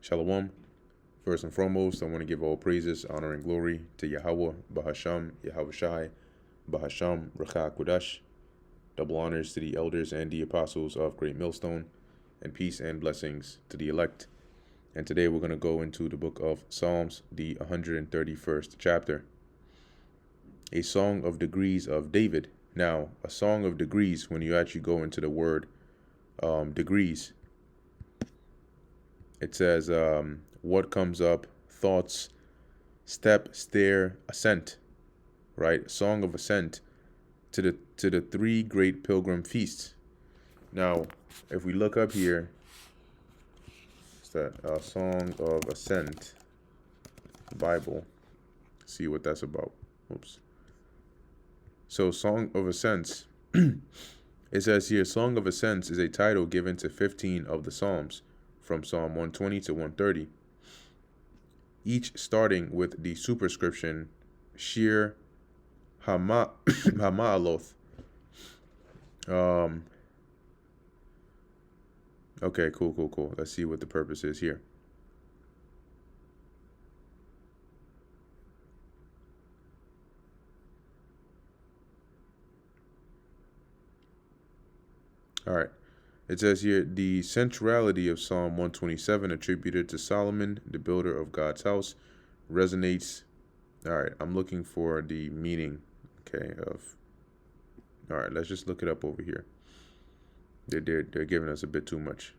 Shalom. First and foremost, I want to give all praises, honor, and glory to Yahweh, Bahasham, Yahweh Shai, Bahasham, Recha Kudash. Double honors to the elders and the apostles of Great Millstone, and peace and blessings to the elect. And today we're going to go into the book of Psalms, the 131st chapter. A song of degrees of David. Now, a song of degrees, when you actually go into the word degrees, it says what comes up, thoughts, step, stair, ascent, right? Song of ascent to the three great pilgrim feasts. Now, if we look up here, it's that Song of Ascent Bible. See what that's about. Oops. So, Song of Ascents. It says here, Song of Ascents is a title given to 15 of the Psalms, from Psalm 120 to 130, each starting with the superscription Shir Hama'aloth. Okay, cool. Let's see what the purpose is here. All right. It says here, the centrality of Psalm 127 attributed to Solomon, the builder of God's house, resonates. All right, I'm looking for the meaning, all right, let's just look it up over here. They're giving us a bit too much.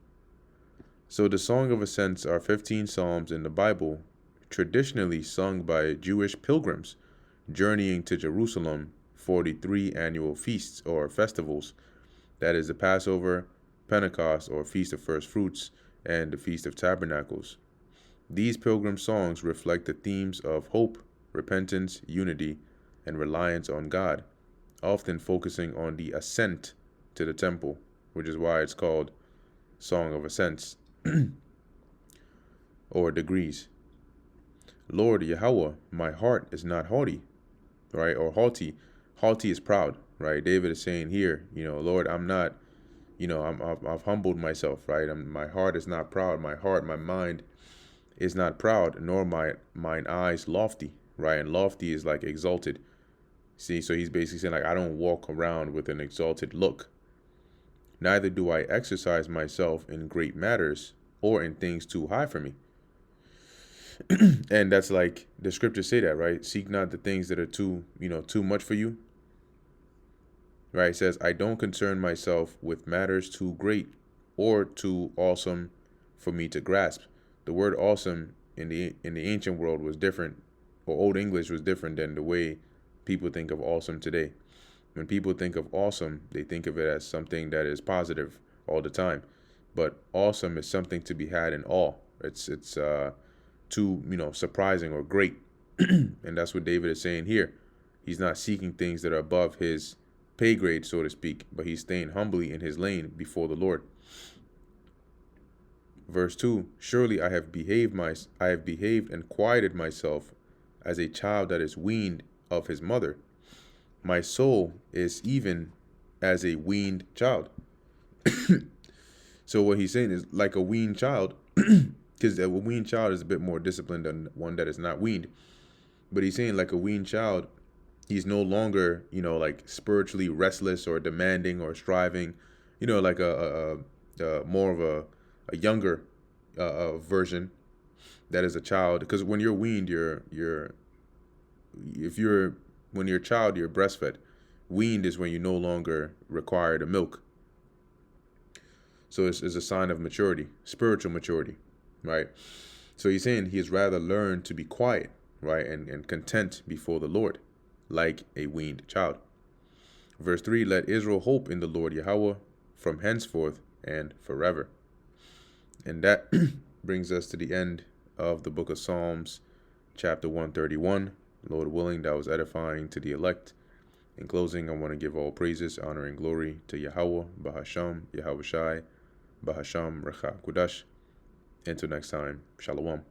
So the Song of Ascents are 15 psalms in the Bible, traditionally sung by Jewish pilgrims journeying to Jerusalem for the 3 annual feasts or festivals. That is the Passover, Pentecost or Feast of First Fruits, and the Feast of Tabernacles. These pilgrim songs reflect the themes of hope, repentance, unity, and reliance on God, often focusing on the ascent to the temple, which is why it's called Song of Ascents or degrees. Lord Yahweh, my heart is not haughty, right? Or haughty. Haughty is proud, right? David is saying here, Lord, I'm not, I've humbled myself, right? My heart is not proud. My heart, my mind is not proud, nor mine eyes lofty, right? And lofty is like exalted. See, so he's basically saying, like, I don't walk around with an exalted look. Neither do I exercise myself in great matters or in things too high for me. And that's like the scriptures say that, right? Seek not the things that are too much for you. Right? It says, I don't concern myself with matters too great or too awesome for me to grasp. The word awesome in the ancient world was different, or Old English was different than the way people think of awesome today. When people think of awesome, they think of it as something that is positive all the time. But awesome is something to be had in awe. It's too surprising or great. And that's what David is saying here. He's not seeking things that are above his pay grade, so to speak, but he's staying humbly in his lane before the Lord. Verse 2, surely I have behaved and quieted myself as a child that is weaned of his mother. My soul is even as a weaned child. So what he's saying is like a weaned child, because a weaned child is a bit more disciplined than one that is not weaned. But he's saying like a weaned child, he's no longer, like spiritually restless or demanding or striving, like a more of a younger version that is a child. Because when you're weaned, when you're a child, you're breastfed. Weaned is when you no longer require the milk. So it's a sign of maturity, spiritual maturity, right? So he's saying he has rather learned to be quiet, right, and content before the Lord, like a weaned child. Verse 3, let Israel hope in the Lord Yahweh from henceforth and forever. And that brings us to the end of the book of Psalms, chapter 131. Lord willing, that was edifying to the elect. In closing, I want to give all praises, honor, and glory to Yahweh, Bahasham, Yahweh Shai, Bahasham, Recha Kudash. Until next time, Shalom.